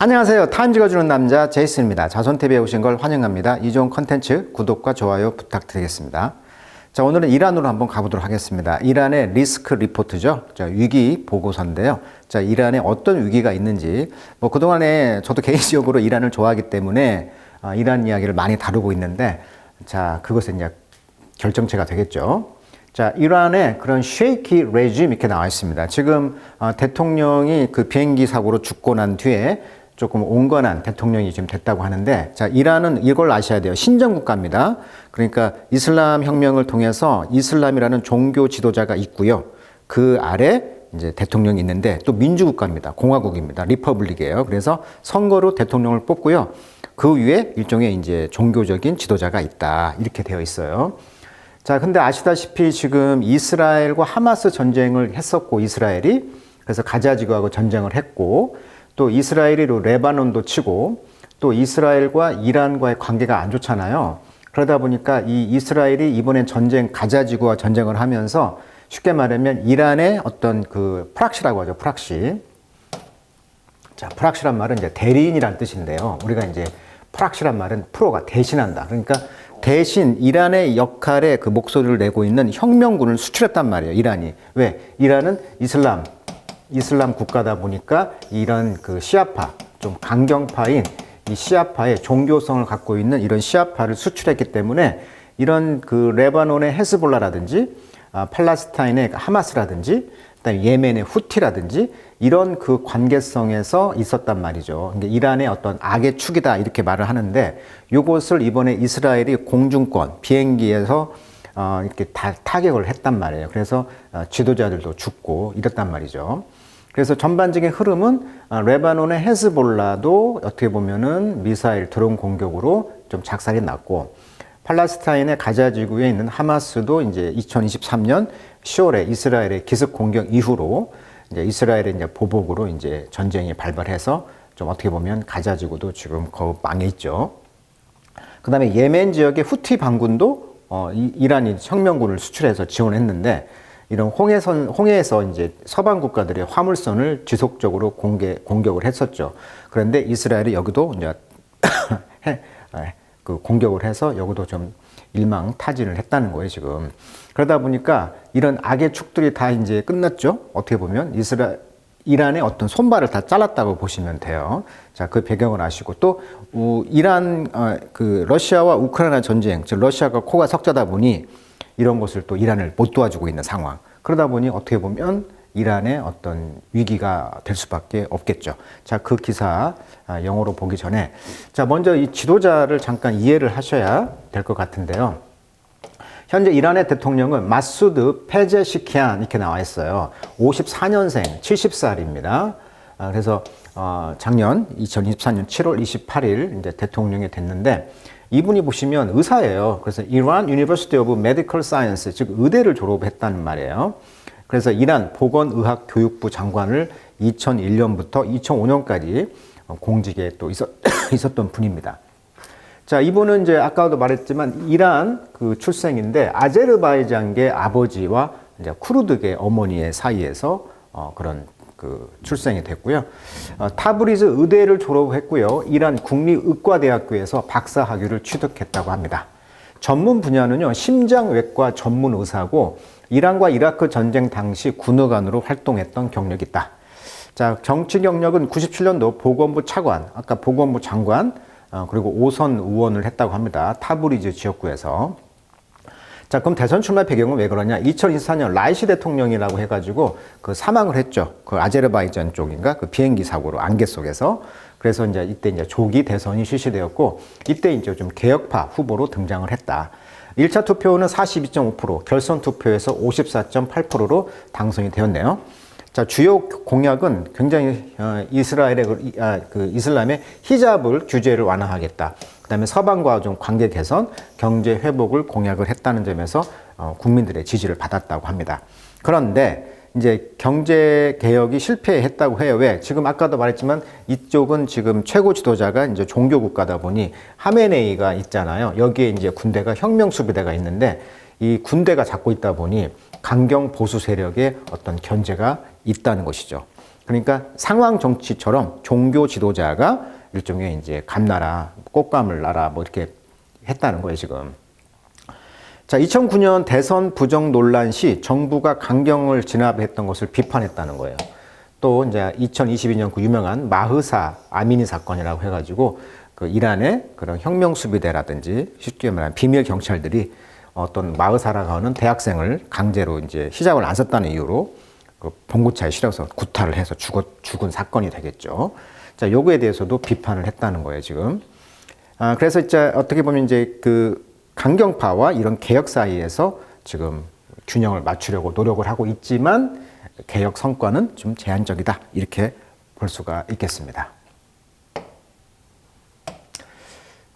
안녕하세요. 타임즈가 주는 남자 제이슨입니다. 자손TV에 오신 걸 환영합니다. 이 좋은 컨텐츠 구독과 좋아요 부탁드리겠습니다. 자, 오늘은 이란으로 한번 가보도록 하겠습니다. 이란의 리스크 리포트죠. 자, 위기 보고서인데요. 자, 이란에 어떤 위기가 있는지, 그동안에 저도 개인적으로 이란을 좋아하기 때문에 이란 이야기를 많이 다루고 있는데, 자, 그것은 이제 결정체가 되겠죠. 자, 이란의 그런 쉐이키 레짐 이렇게 나와 있습니다. 지금 대통령이 그 비행기 사고로 죽고 난 뒤에 조금 온건한 대통령이 지금 됐다고 하는데, 자, 이란은 이걸 아셔야 돼요. 신정국가입니다. 그러니까 이슬람 혁명을 통해서 이슬람이라는 종교 지도자가 있고요. 그 아래 이제 대통령이 있는데 또 민주국가입니다. 공화국입니다. 리퍼블릭이에요. 그래서 선거로 대통령을 뽑고요. 그 위에 일종의 이제 종교적인 지도자가 있다. 이렇게 되어 있어요. 자, 근데 아시다시피 지금 이스라엘과 하마스 전쟁을 했었고, 이스라엘이 그래서 가자 지구하고 전쟁을 했고, 또 이스라엘이 레바논도 치고, 또 이스라엘과 이란과의 관계가 안 좋잖아요. 그러다 보니까 이 이스라엘이 이번엔 가자 지구와 전쟁을 하면서 쉽게 말하면 이란의 어떤 그 프락시라고 하죠. 프락시. 자, 프락시란 말은 이제 대리인이란 뜻인데요. 우리가 이제 프락시란 말은 프로가 대신한다. 그러니까 대신 이란의 역할에 그 목소리를 내고 있는 혁명군을 수출했단 말이에요. 이란이. 왜? 이란은 이슬람 국가다 보니까 이런 그 시아파, 좀 강경파인 이 시아파의 종교성을 갖고 있는 이런 시아파를 수출했기 때문에 이런 그 레바논의 헤즈볼라라든지 팔레스타인의 하마스라든지 그다음에 예멘의 후티라든지 이런 그 관계성에서 있었단 말이죠. 그러니까 이란의 어떤 악의 축이다 이렇게 말을 하는데 이것을 이번에 이스라엘이 공중권 비행기에서 이렇게 타격을 했단 말이에요. 그래서 지도자들도 죽고 이랬단 말이죠. 그래서 전반적인 흐름은 레바논의 헤즈볼라도 어떻게 보면은 미사일 드론 공격으로 좀 작살이 났고, 팔레스타인의 가자 지구에 있는 하마스도 이제 2023년 10월에 이스라엘의 기습 공격 이후로 이제 이스라엘의 이제 보복으로 이제 전쟁이 발발해서 좀 어떻게 보면 가자 지구도 지금 거의 망해 있죠. 그다음에 예멘 지역의 후티 반군도 이란이 혁명군을 수출해서 지원했는데, 이런 홍해에서 이제 서방 국가들의 화물선을 지속적으로 공격을 했었죠. 그런데 이스라엘이 여기도 이제 그 공격을 해서 여기도 좀 일망타진을 했다는 거예요, 지금. 그러다 보니까 이런 악의 축들이 다 이제 끝났죠. 어떻게 보면 이란의 어떤 손발을 다 잘랐다고 보시면 돼요. 자, 그 배경을 아시고 또 이란 그 러시아와 우크라이나 전쟁, 즉 러시아가 코가 석자다 보니 이런 것을 또 이란을 못 도와주고 있는 상황. 그러다 보니 어떻게 보면 이란의 어떤 위기가 될 수밖에 없겠죠. 자, 그 기사 영어로 보기 전에 자, 먼저 이 지도자를 잠깐 이해를 하셔야 될 것 같은데요. 현재 이란의 대통령은 마수드 페제시키안 이렇게 나와 있어요. 54년생, 70살입니다. 그래서 작년 2024년 7월 28일 이제 대통령이 됐는데, 이분이 보시면 의사예요. 그래서 이란 유니버시티 오브 메디컬 사이언스, 즉 의대를 졸업했다는 말이에요. 그래서 이란 보건의학 교육부 장관을 2001년부터 2005년까지 공직에 또 있었던 분입니다. 자, 이분은 이제 아까도 말했지만 이란 그 출생인데 아제르바이잔계 아버지와 이제 쿠르드계 어머니의 사이에서 그런 그 출생이 됐고요. 타브리즈 의대를 졸업했고요. 이란 국립의과대학교에서 박사학위를 취득했다고 합니다. 전문 분야는요, 심장외과 전문 의사고 이란과 이라크 전쟁 당시 군의관으로 활동했던 경력이 있다. 자, 정치 경력은 97년도 보건부 차관, 아까 보건부 장관, 그리고 5선 의원을 했다고 합니다. 타브리즈 지역구에서. 자, 그럼 대선 출마 배경은 왜 그러냐? 2024년 라이시 대통령이라고 해가지고 그 사망을 했죠. 그 아제르바이잔 쪽인가? 그 비행기 사고로 안개 속에서. 그래서 이때 이제 조기 대선이 실시되었고, 이때 이제 좀 개혁파 후보로 등장을 했다. 1차 투표는 42.5%, 결선 투표에서 54.8%로 당선이 되었네요. 자, 주요 공약은 굉장히 이스라엘의 그 이슬람의 히잡을 규제를 완화하겠다. 그다음에 서방과 좀 관계 개선, 경제 회복을 공약을 했다는 점에서 국민들의 지지를 받았다고 합니다. 그런데 이제 경제 개혁이 실패했다고 해요. 왜? 지금 아까도 말했지만 이쪽은 지금 최고 지도자가 이제 종교 국가다 보니 하메네이가 있잖아요. 여기에 이제 군대가 혁명 수비대가 있는데 이 군대가 잡고 있다 보니 강경 보수 세력의 어떤 견제가 있다는 것이죠. 그러니까 상황 정치처럼 종교 지도자가 일종의 이제 감나라, 꽃감을 나라 뭐 이렇게 했다는 거예요, 지금. 자, 2009년 대선 부정 논란 시 정부가 강경을 진압했던 것을 비판했다는 거예요. 또 이제 2022년 그 유명한 마흐사 아미니 사건이라고 해가지고 그 이란의 그런 혁명 수비대라든지 쉽게 말하면 비밀 경찰들이 어떤 마흐사라고 하는 대학생을 강제로 이제 히잡을 안 썼다는 이유로 그 봉고차에 실어서 구타를 해서 죽은 사건이 되겠죠. 자, 요거에 대해서도 비판을 했다는 거예요, 지금. 그래서 이제 어떻게 보면 이제 그 강경파와 이런 개혁 사이에서 지금 균형을 맞추려고 노력을 하고 있지만 개혁 성과는 좀 제한적이다. 이렇게 볼 수가 있겠습니다.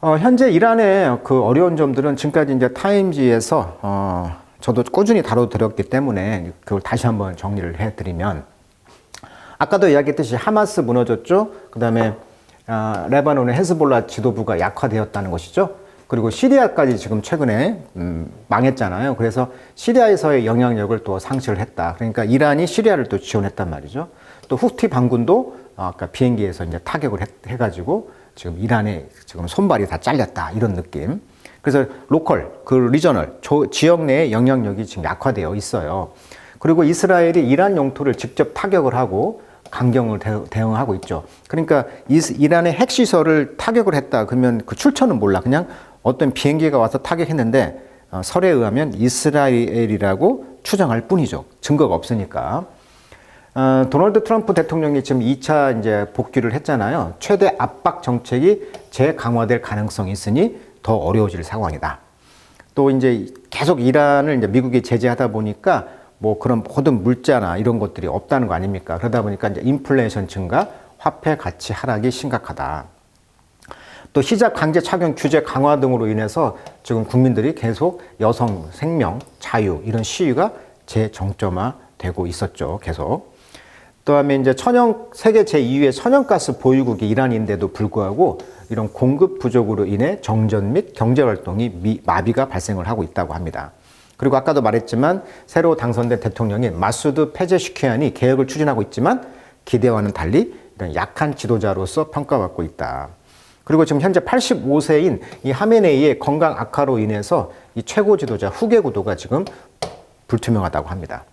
현재 이란의 그 어려운 점들은 지금까지 이제 타임지에서 저도 꾸준히 다뤄드렸기 때문에 그걸 다시 한번 정리를 해드리면 아까도 이야기했듯이 하마스 무너졌죠. 그 다음에 레바논의 헤즈볼라 지도부가 약화되었다는 것이죠. 그리고 시리아까지 지금 최근에 망했잖아요. 그래서 시리아에서의 영향력을 또 상실을 했다. 그러니까 이란이 시리아를 또 지원했단 말이죠. 또 후티 반군도 아까 비행기에서 이제 타격을 해가지고 지금 이란에 지금 손발이 다 잘렸다. 이런 느낌. 그래서 로컬, 그 리저널, 지역 내의 영향력이 지금 약화되어 있어요. 그리고 이스라엘이 이란 영토를 직접 타격을 하고 강경을 대응하고 있죠. 그러니까 이란의 핵시설을 타격을 했다. 그러면 그 출처는 몰라. 그냥 어떤 비행기가 와서 타격했는데 설에 의하면 이스라엘이라고 추정할 뿐이죠. 증거가 없으니까. 도널드 트럼프 대통령이 지금 2차 이제 복귀를 했잖아요. 최대 압박 정책이 재강화될 가능성이 있으니 더 어려워질 상황이다. 또 이제 계속 이란을 이제 미국이 제재하다 보니까 뭐 그런 모든 물자나 이런 것들이 없다는 거 아닙니까? 그러다 보니까 이제 인플레이션 증가, 화폐 가치 하락이 심각하다. 또 히잡 강제 착용 규제 강화 등으로 인해서 지금 국민들이 계속 여성 생명, 자유 이런 시위가 재정점화되고 있었죠. 계속. 그다음에 이제 세계 제2위의 천연가스 보유국이 이란인데도 불구하고 이런 공급 부족으로 인해 정전 및 경제 활동이 마비가 발생을 하고 있다고 합니다. 그리고 아까도 말했지만 새로 당선된 대통령인 마수드 페제시키안이 개혁을 추진하고 있지만 기대와는 달리 이런 약한 지도자로서 평가받고 있다. 그리고 지금 현재 85세인 이 하메네이의 건강 악화로 인해서 이 최고 지도자 후계 구도가 지금 불투명하다고 합니다.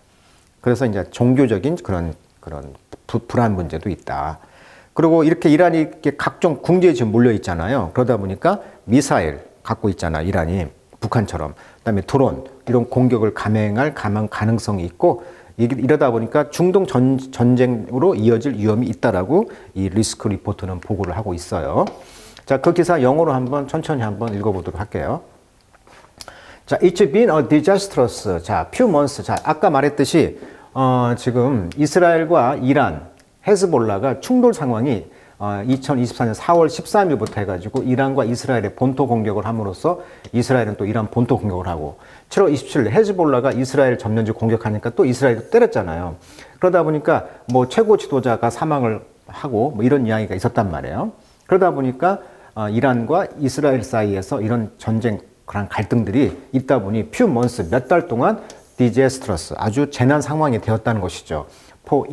그래서 이제 종교적인 그런 불안 문제도 있다. 그리고 이렇게 이란이 이렇게 각종 궁지에 지금 몰려 있잖아요. 그러다 보니까 미사일 갖고 있잖아, 이란이. 북한처럼. 그다음에 드론, 이런 공격을 감행할 가능성이 있고, 이러다 보니까 중동 전쟁으로 이어질 위험이 있다라고 이 리스크 리포트는 보고를 하고 있어요. 자, 그 기사 영어로 천천히 한번 읽어보도록 할게요. 자, it's been a disastrous. 자, few months. 자, 아까 말했듯이, 지금 이스라엘과 이란, 헤즈볼라가 충돌 상황이 2024년 4월 13일부터 해가지고 이란과 이스라엘의 본토 공격을 함으로써 이스라엘은 또 이란 본토 공격을 하고 7월 27일 헤즈볼라가 이스라엘 점령지 공격하니까 또 이스라엘도 때렸잖아요. 그러다 보니까 뭐 최고 지도자가 사망을 하고 뭐 이런 이야기가 있었단 말이에요. 그러다 보니까 이란과 이스라엘 사이에서 이런 전쟁 그런 갈등들이 있다 보니 few months 몇 달 동안 disastrous 아주 재난 상황이 되었다는 것이죠. for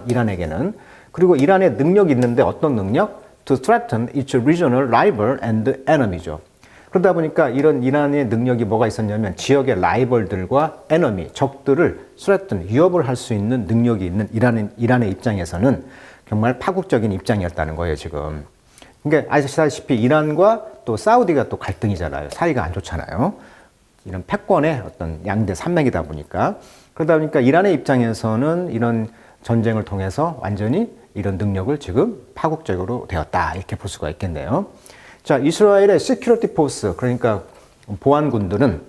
이란에게는. 그리고 이란의 능력이 있는데 어떤 능력? To threaten its regional rival and enemy죠. 그러다 보니까 이런 이란의 능력이 뭐가 있었냐면 지역의 라이벌들과 enemy, 적들을 threaten, 위협을 할 수 있는 능력이 있는 이란의 입장에서는 정말 파국적인 입장이었다는 거예요, 지금. 그러니까 아시다시피 이란과 또 사우디가 또 갈등이잖아요. 사이가 안 좋잖아요. 이런 패권의 어떤 양대 산맥이다 보니까. 그러다 보니까 이란의 입장에서는 이런 전쟁을 통해서 완전히 이런 능력을 지금 파국적으로 되었다. 이렇게 볼 수가 있겠네요. 자, 이스라엘의 시큐리티 포스, 그러니까 보안군들은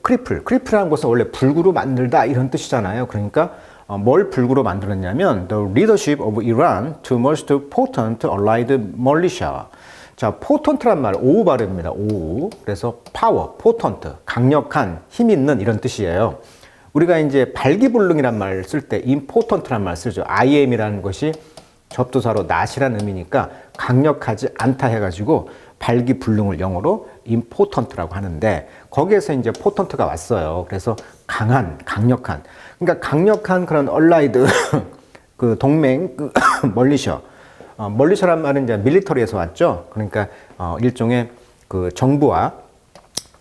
크리플이라는 것은 원래 불구로 만들다 이런 뜻이잖아요. 그러니까 뭘 불구로 만들었냐면 The leadership of Iran to most potent allied militia. 자, 포턴트란 말, 오우 발음입니다. 오우. 그래서 파워, 포턴트, 강력한, 힘 있는 이런 뜻이에요. 우리가 이제 발기불능이란 말을 쓸 때 임포턴트란 말을 쓰죠. I am이라는 것이 접두사로 not이라는 의미니까 강력하지 않다 해가지고 발기불능을 영어로 important라고 하는데 거기에서 이제 potent가 왔어요. 그래서 강한, 강력한. 그러니까 강력한 그런 allied 그 동맹 그 멀리셔. 멀리셔란 말은 이제 밀리터리에서 왔죠. 그러니까 일종의 그 정부와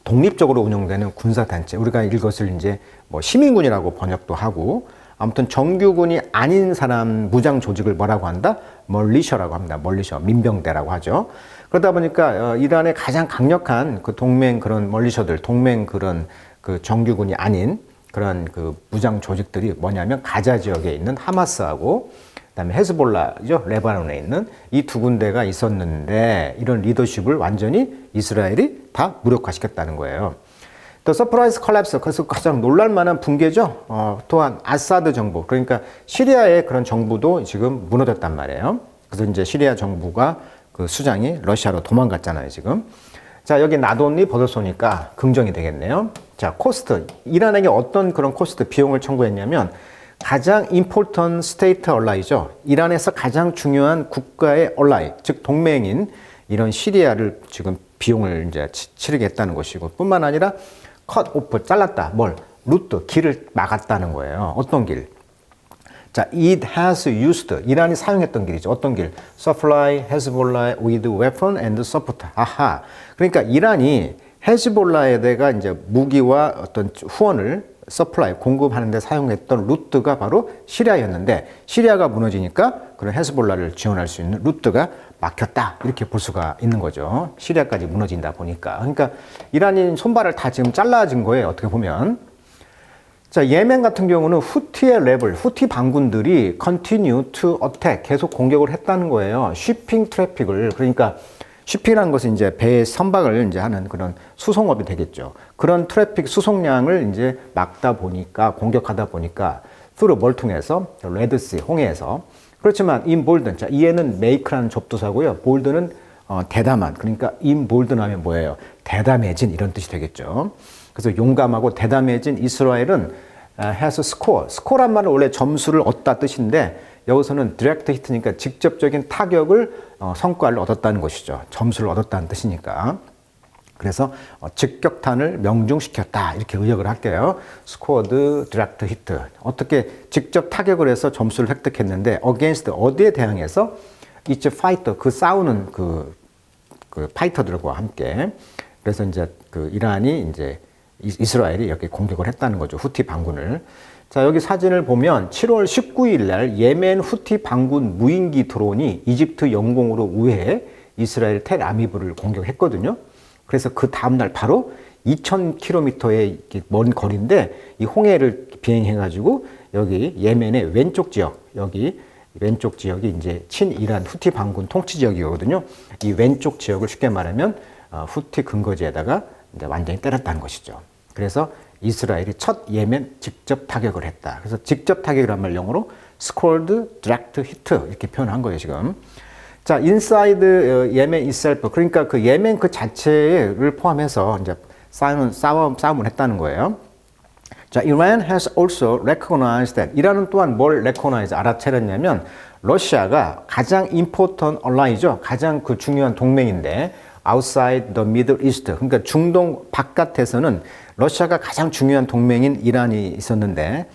독립적으로 운영되는 군사단체. 우리가 이것을 이제 뭐 시민군이라고 번역도 하고, 아무튼 정규군이 아닌 사람 무장 조직을 뭐라고 한다? 멀리셔라고 합니다. 멀리셔, 민병대라고 하죠. 그러다 보니까 이란의 가장 강력한 그 동맹 그런 멀리셔들, 동맹 그런 그 정규군이 아닌 그런 그 무장 조직들이 뭐냐면 가자 지역에 있는 하마스하고 그다음에 헤즈볼라죠, 레바논에 있는 이 두 군데가 있었는데, 이런 리더십을 완전히 이스라엘이 다 무력화시켰다는 거예요. 또 서프라이즈 컬랩스, 그래서 가장 놀랄만한 붕괴죠. 또한 아사드 정부, 그러니까 시리아의 그런 정부도 지금 무너졌단 말이에요. 그래서 이제 시리아 정부가 그 수장이 러시아로 도망갔잖아요, 지금. 자, 여기 나돈이 벗어쏘니까 긍정이 되겠네요. 자, 코스트. 이란에게 어떤 그런 코스트 비용을 청구했냐면, 가장 important state ally죠. 이란에서 가장 중요한 국가의 ally, 즉 동맹인 이런 시리아를 지금 비용을 이제 치르게 했다는 것이고, 뿐만 아니라 cut off, 잘랐다. 뭘? 루트, 길을 막았다는 거예요. 어떤 길? 자, it has used, 이란이 사용했던 길이죠. 어떤 길? supply Hezbollah with weapon and support. 아하. 그러니까 이란이 헤즈볼라에다가 이제 무기와 어떤 후원을 서플라이 공급하는 데 사용했던 루트가 바로 시리아였는데, 시리아가 무너지니까 그런 헤즈볼라를 지원할 수 있는 루트가 막혔다, 이렇게 볼 수가 있는 거죠. 시리아까지 무너진다 보니까. 그러니까 이란인 손발을 다 지금 잘라진 거예요, 어떻게 보면. 자, 예멘 같은 경우는 후티의 레벨, 후티 반군들이 continue to attack, 계속 공격을 했다는 거예요. 쉬핑 트래픽을. 그러니까 쉬핑이라는 것은 이제 배의 선박을 이제 하는 그런 수송업이 되겠죠. 그런 트래픽 수송량을 이제 막다 보니까, 공격하다 보니까, through 뭘 통해서? 레드시, 홍해에서. 그렇지만 in bolden, 자, 이에는 make라는 접두사고요. bolden은 대담한, 그러니까 in bolden 하면 뭐예요? 대담해진, 이런 뜻이 되겠죠. 그래서 용감하고 대담해진 이스라엘은 has score. score란 말은 원래 점수를 얻다 뜻인데, 여기서는 direct hit니까 직접적인 타격을 성과를 얻었다는 것이죠. 점수를 얻었다는 뜻이니까. 그래서 직격탄을 명중시켰다, 이렇게 의역을 할게요. scored direct hit. 어떻게 직접 타격을 해서 점수를 획득했는데, against, 어디에 대항해서? it's fighter, 그 싸우는 그 파이터들과 함께. 그래서 이제 그 이란이 이제 이스라엘이 이렇게 공격을 했다는 거죠. 후티 반군을. 자, 여기 사진을 보면 7월 19일 날 예멘 후티 반군 무인기 드론이 이집트 영공으로 우회해 이스라엘 텔아비브를 공격했거든요. 그래서 그 다음날 바로 2000km의 먼 거리인데, 이 홍해를 비행해가지고 여기 예멘의 왼쪽 지역, 여기 왼쪽 지역이 이제 친이란 후티 반군 통치 지역이거든요. 이 왼쪽 지역을 쉽게 말하면 후티 근거지에다가 이제 완전히 때렸다는 것이죠. 그래서 이스라엘이 첫 예멘 직접 타격을 했다. 그래서 직접 타격이란 말 영어로 scored direct hit, 이렇게 표현한 거예요, 지금. 자, inside 예멘 itself, 그러니까 그 예멘 그 자체를 포함해서 이제 싸움을 했다는 거예요. 자, Iran has also recognized that, 이란은 또한 뭘 recognize, 알아차렸냐면, 러시아가 가장 important ally죠. 가장 그 중요한 동맹인데, outside the Middle East, 그러니까 중동 바깥에서는 러시아가 가장 중요한 동맹인 이란이 있었는데,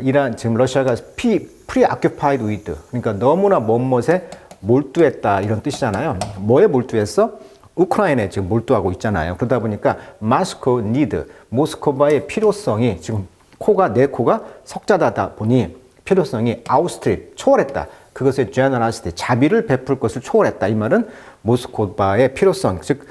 이란, 지금 러시아가 preoccupied with, 그러니까 너무나 먼 곳에 몰두했다, 이런 뜻이잖아요. 뭐에 몰두했어? 우크라이나에 지금 몰두하고 있잖아요. 그러다 보니까 마스코 니드, 모스크바의 필요성이 지금 내 코가 석자다다 보니 필요성이 아웃스트립, 초월했다. 그것의 제너러시티, 자비를 베풀 것을 초월했다. 이 말은 모스크바의 필요성, 즉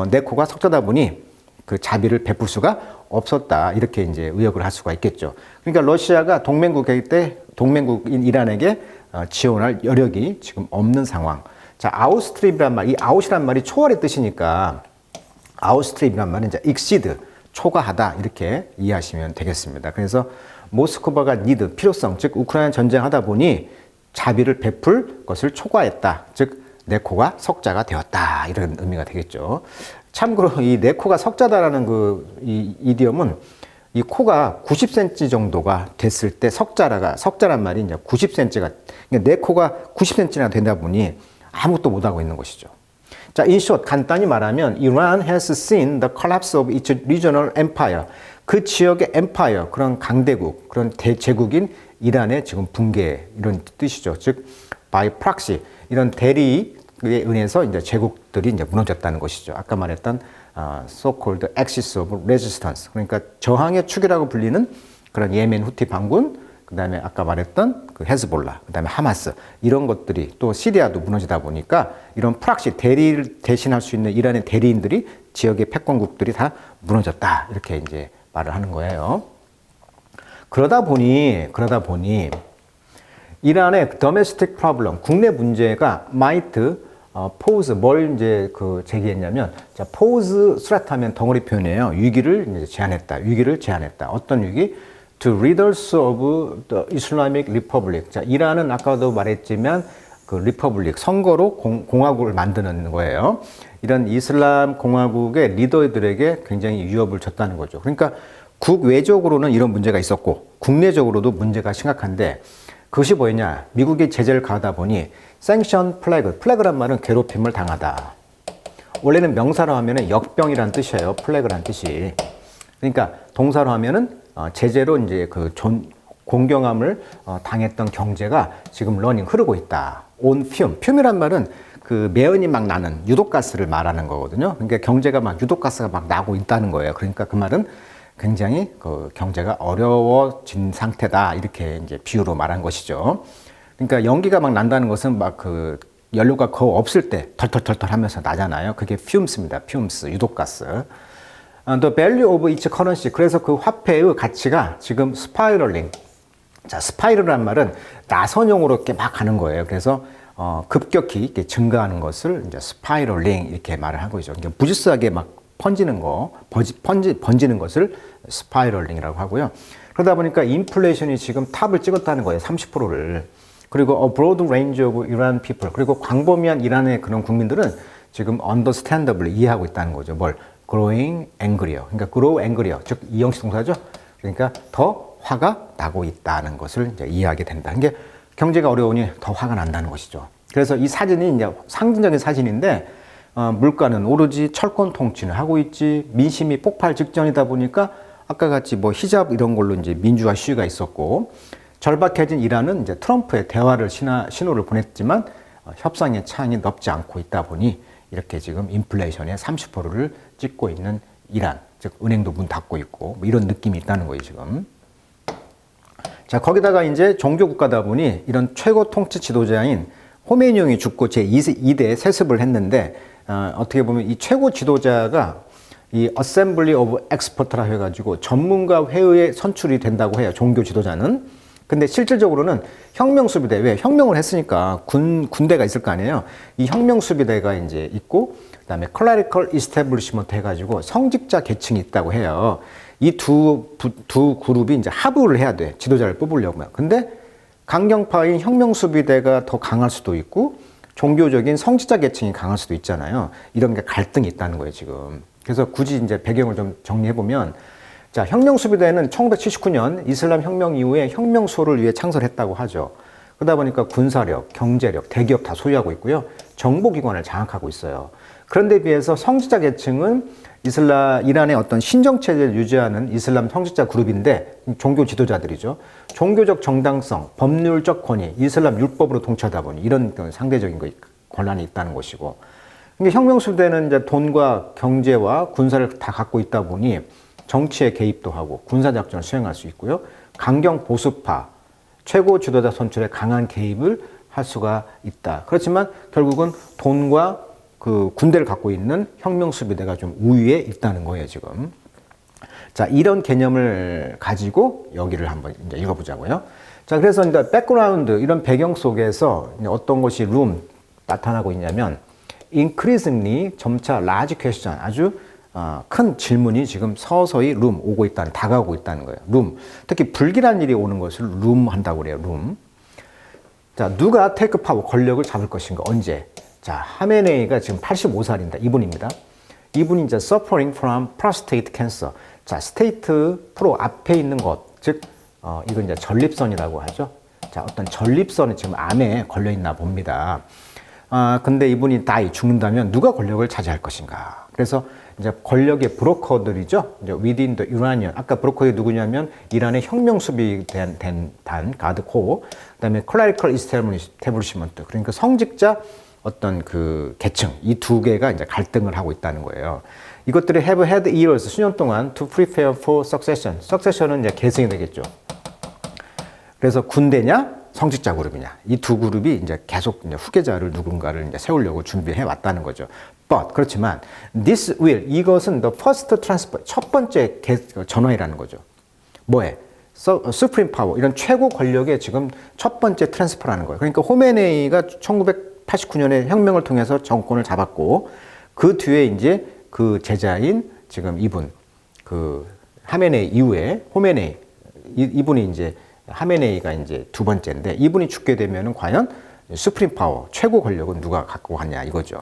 내 코가 석자다 보니 그 자비를 베풀 수가 없었다. 이렇게 이제 의역을 할 수가 있겠죠. 그러니까 러시아가 동맹국일 때 동맹국인 이란에게 지원할 여력이 지금 없는 상황. 자, 아웃스트립이란 말, 이 아웃이란 말이 초월의 뜻이니까 아웃스트립이란 말은 이제 exceed, 초과하다, 이렇게 이해하시면 되겠습니다. 그래서 모스크바가 need, 필요성, 즉 우크라이나 전쟁하다 보니 자비를 베풀 것을 초과했다. 즉 내 코가 석자가 되었다, 이런 의미가 되겠죠. 참고로 이 내 코가 석자다라는 이 이디엄은 이 코가 90cm 정도가 됐을 때 석자란 말이 이제 90cm가, 그러니까 내 코가 90cm나 된다 보니 아무것도 못하고 있는 것이죠. 자, in short, 간단히 말하면 Iran has seen the collapse of its regional empire. 그 지역의 empire, 그런 강대국, 그런 대제국인 이란의 지금 붕괴 이런 뜻이죠. 즉 by proxy 이런 대리에 의해서 이제 제국들이 이제 무너졌다는 것이죠. 아까 말했던 so-called axis of resistance 그러니까 저항의 축이라고 불리는 그런 예멘 후티 반군 그다음에 아까 말했던 그 헤즈볼라 그다음에 하마스 이런 것들이 또 시리아도 무너지다 보니까 이런 프락시 대리를 대신할 수 있는 이란의 대리인들이 지역의 패권국들이 다 무너졌다 이렇게 이제 말을 하는 거예요. 그러다 보니 이란의 domestic problem 국내 문제가 might pose 뭘 이제 그 제기했냐면 자 pose threat하면 덩어리 표현이에요. 위기를 제한했다. 어떤 위기? To leaders of the Islamic Republic. 자 이란은 아까도 말했지만 그 리퍼블릭 선거로 공화국을 만드는 거예요. 이런 이슬람 공화국의 리더들에게 굉장히 위협을 줬다는 거죠. 그러니까 국외적으로는 이런 문제가 있었고 국내적으로도 문제가 심각한데 그것이 뭐였냐? 미국이 제재를 가하다 보니 sanction 플래그란 말은 괴롭힘을 당하다. 원래는 명사로 하면은 역병이란 뜻이에요. 플래그란 뜻이. 그러니까 동사로 하면은 제재로 이제 그 공경함을 당했던 경제가 지금 러닝 흐르고 있다. on fume이란 말은 그 매연이 막 나는 유독가스를 말하는 거거든요. 그러니까 경제가 막 유독가스가 막 나고 있다는 거예요. 그러니까 그 말은 굉장히 그 경제가 어려워진 상태다 이렇게 이제 비유로 말한 것이죠. 그러니까 연기가 막 난다는 것은 막 그 연료가 거의 없을 때 털털털털 하면서 나잖아요. 그게 fume입니다. fumes 유독가스. The value of each currency. 그래서 그 화폐의 가치가 지금 spiraling. 자, 스파이럴이란 말은 나선형으로 이렇게 막 가는 거예요. 그래서 급격히 이렇게 증가하는 것을 이제 spiraling 이렇게 말을 하고 있죠. 그러니까 부지스하게 막 번지는 것을 스파이럴링이라고 하고요. 그러다 보니까 인플레이션이 지금 탑을 찍었다는 거예요. 30%를. 그리고 a broad range of Iran people. 그리고 광범위한 이란의 그런 국민들은 지금 understandably 이해하고 있다는 거죠. 뭘? growing angrier. 그러니까 grow angrier. 즉 이형식 동사죠. 그러니까 더 화가 나고 있다는 것을 이제 이해하게 된다. 이게 경제가 어려우니 더 화가 난다는 것이죠. 그래서 이 사진이 이제 상징적인 사진인데 물가는 오르지 철권 통치는 하고 있지 민심이 폭발 직전이다 보니까 아까 같이 뭐 히잡 이런 걸로 이제 민주화 시위가 있었고 절박해진 이란은 이제 트럼프의 대화를 신호를 보냈지만 협상의 창이 넓지 않고 있다 보니 이렇게 지금 인플레이션의 30%를 찍고 있는 이란 즉 은행도 문 닫고 있고 뭐 이런 느낌이 있다는 거예요 지금. 자 거기다가 이제 종교 국가다 보니 이런 최고 통치 지도자인 호메니 형이 죽고 제2대 세습을 했는데 어떻게 보면 이 최고 지도자가 이 Assembly of Expert라 해가지고 전문가 회의에 선출이 된다고 해요. 종교 지도자는. 근데 실질적으로는 혁명수비대, 왜? 혁명을 했으니까 군대가 있을 거 아니에요. 이 혁명수비대가 이제 있고, 그 다음에 Clerical Establishment 해가지고 성직자 계층이 있다고 해요. 이 두 그룹이 이제 합의를 해야 돼. 지도자를 뽑으려면. 근데 강경파인 혁명수비대가 더 강할 수도 있고, 종교적인 성직자 계층이 강할 수도 있잖아요. 이런 게 갈등이 있다는 거예요, 지금. 그래서 굳이 이제 배경을 좀 정리해보면, 자, 혁명수비대는 1979년 이슬람 혁명 이후에 혁명수호를 위해 창설했다고 하죠. 그러다 보니까 군사력, 경제력, 대기업 다 소유하고 있고요. 정보기관을 장악하고 있어요. 그런데 비해서 성직자 계층은 이란의 어떤 신정체제를 유지하는 이슬람 성직자 그룹인데 종교 지도자들이죠. 종교적 정당성, 법률적 권위, 이슬람 율법으로 통치하다 보니 이런 상대적인 권한이 있다는 것이고. 그러니까 혁명수비대는 이제 돈과 경제와 군사를 다 갖고 있다 보니 정치에 개입도 하고 군사작전을 수행할 수 있고요. 강경 보수파, 최고 지도자 선출에 강한 개입을 할 수가 있다. 그렇지만 결국은 돈과 그 군대를 갖고 있는 혁명수비대가 좀 우위에 있다는 거예요, 지금. 자, 이런 개념을 가지고 여기를 한번 이제 읽어보자고요. 자, 그래서 이제 백그라운드, 이런 배경 속에서 어떤 것이 나타나고 있냐면, increasingly 점차 large question, 아주 큰 질문이 지금 서서히 오고 다가오고 있다는 거예요. 특히 불길한 일이 오는 것을 한다고 그래요. 자, 누가 테이크 파워, 권력을 잡을 것인가, 언제? 자, 하메네이가 지금 85살입니다. 이분입니다. 이분이 이제 suffering from prostate cancer. 자, 스테이트 프로 앞에 있는 것, 즉, 이건 이제 전립선이라고 하죠. 자, 어떤 전립선이 지금 암에 걸려 있나 봅니다. 근데 이분이 죽는다면 누가 권력을 차지할 것인가. 그래서 이제 권력의 브로커들이죠. 이제 within the Iranian. 아까 브로커가 누구냐면 이란의 혁명 수비 된 단 가드 코어. 그다음에 clerical establishment. 그러니까 성직자 어떤 그 계층 이 두 개가 이제 갈등을 하고 있다는 거예요. 이것들이 have had years 수년 동안 to prepare for succession. succession은 이제 계승이 되겠죠. 그래서 군대냐 성직자 그룹이냐 이 두 그룹이 이제 계속 이제 후계자를 누군가를 이제 세우려고 준비해 왔다는 거죠. But 그렇지만 this will 이것은 the first transfer 첫 번째 전환이라는 거죠. 뭐에? Supreme power 이런 최고 권력의 지금 첫 번째 트랜스퍼라는 거예요. 그러니까 호메네이가 1989년에 혁명을 통해서 정권을 잡았고 그 뒤에 이제 그 제자인 지금 이분 그 하메네이 이후에 호메네이 이분이 이제 하메네이가 이제 두 번째인데 이분이 죽게 되면은 과연 수프림 파워 최고 권력은 누가 갖고 가냐 이거죠.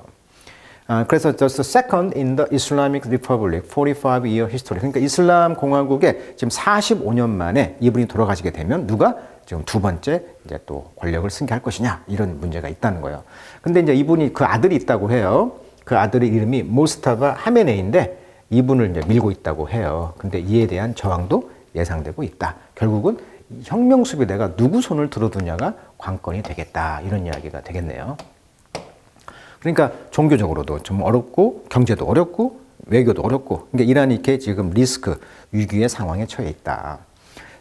그래서 just second in the Islamic Republic 45-year history. 그러니까 이슬람 공화국에 지금 45년 만에 이분이 돌아가시게 되면 누가 지금 두 번째 이제 또 권력을 승계할 것이냐 이런 문제가 있다는 거예요. 근데 이제 이분이 그 아들이 있다고 해요. 그 아들의 이름이 모스타바 하메네이인데 이분을 이제 밀고 있다고 해요. 근데 이에 대한 저항도 예상되고 있다. 결국은 혁명 수비대가 누구 손을 들어두냐가 관건이 되겠다. 이런 이야기가 되겠네요. 그러니까 종교적으로도 좀 어렵고 경제도 어렵고 외교도 어렵고 그러니까 이란이 이렇게 지금 리스크 위기의 상황에 처해 있다.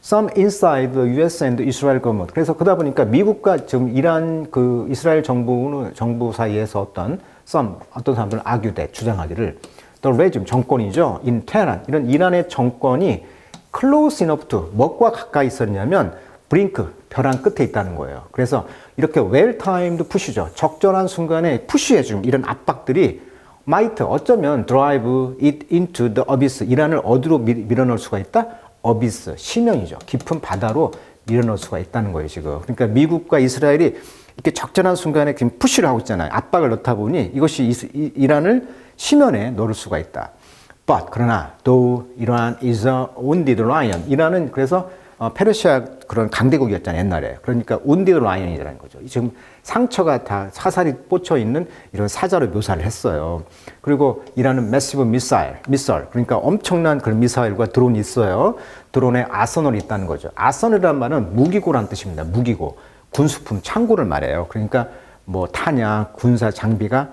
Some inside the U.S. and Israel government. 그래서 그러다 보니까 미국과 지금 이란 그 이스라엘 정부 사이에서 어떤 사람들은 아규대 주장하기를 the regime 정권이죠. in Tehran 이런 이란의 정권이 close enough to 뭐과 가까이 있었냐면 브링크 벼랑 끝에 있다는 거예요. 그래서 이렇게 well-timed 푸시죠. 적절한 순간에 푸시해 준 이런 압박들이 might 어쩌면 drive it into the abyss 이란을 어디로 밀어넣을 수가 있다? abyss 심연이죠. 깊은 바다로 밀어넣을 수가 있다는 거예요 지금. 그러니까 미국과 이스라엘이 이렇게 적절한 순간에 지금 푸시를 하고 있잖아요. 압박을 넣다 보니 이것이 이란을 심연에 넣을 수가 있다. But 그러나 though Iran is a wounded lion. 이란은 그래서 페르시아 그런 강대국이었잖아요 옛날에. 그러니까 wounded lion이라는 거죠. 지금 상처가 다 사살이 꽂혀 있는 이런 사자로 묘사를 했어요. 그리고 이란은 massive missile 그러니까 엄청난 그런 미사일과 드론이 있어요. 드론에 아서널이 있다는 거죠. 아서널이란 말은 무기고란 뜻입니다. 무기고 군수품 창고를 말해요. 그러니까 뭐 탄약 군사 장비가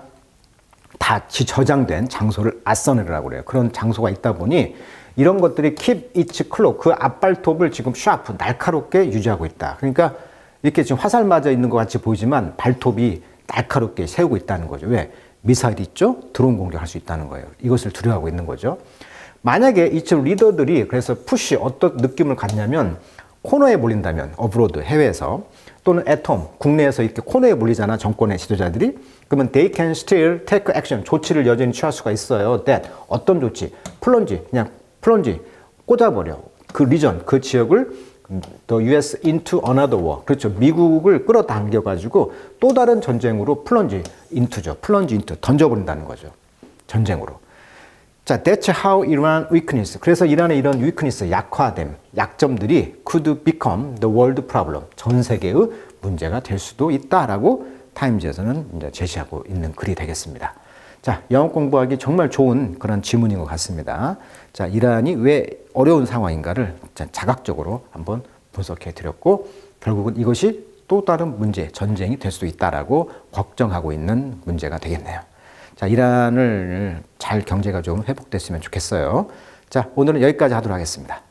다 저장된 장소를 아서널이라고 그래요. 그런 장소가 있다 보니 이런 것들이 keep its close 그 앞발톱을 지금 샤프 날카롭게 유지하고 있다. 그러니까 이렇게 지금 화살 맞아 있는 것 같이 보이지만 발톱이 날카롭게 세우고 있다는 거죠. 왜? 미사일이 있죠? 드론 공격할 수 있다는 거예요. 이것을 두려워하고 있는 거죠. 만약에 이쪽 리더들이 그래서 푸시 어떤 느낌을 갖냐면 코너에 몰린다면 어브로드 해외에서 또는 애톰 국내에서 이렇게 코너에 몰리잖아 정권의 지도자들이 그러면 they can still take action 조치를 여전히 취할 수가 있어요. that 어떤 조치? 플런지 꽂아버려 그 리전 그 지역을 the U.S. into another war 그렇죠. 미국을 끌어당겨 가지고 또 다른 전쟁으로 플런지 into 던져버린다는 거죠. 전쟁으로. 자, that's how Iran weakness. 그래서 이란의 이런 weakness, 약화됨, 약점들이 could become the world problem. 전 세계의 문제가 될 수도 있다라고 타임즈에서는 이제 제시하고 있는 글이 되겠습니다. 자, 영어 공부하기 정말 좋은 그런 지문인 것 같습니다. 자, 이란이 왜 어려운 상황인가를 자각적으로 한번 분석해 드렸고, 결국은 이것이 또 다른 문제, 전쟁이 될 수도 있다라고 걱정하고 있는 문제가 되겠네요. 자, 이란을 잘 경제가 좀 회복됐으면 좋겠어요. 자, 오늘은 여기까지 하도록 하겠습니다.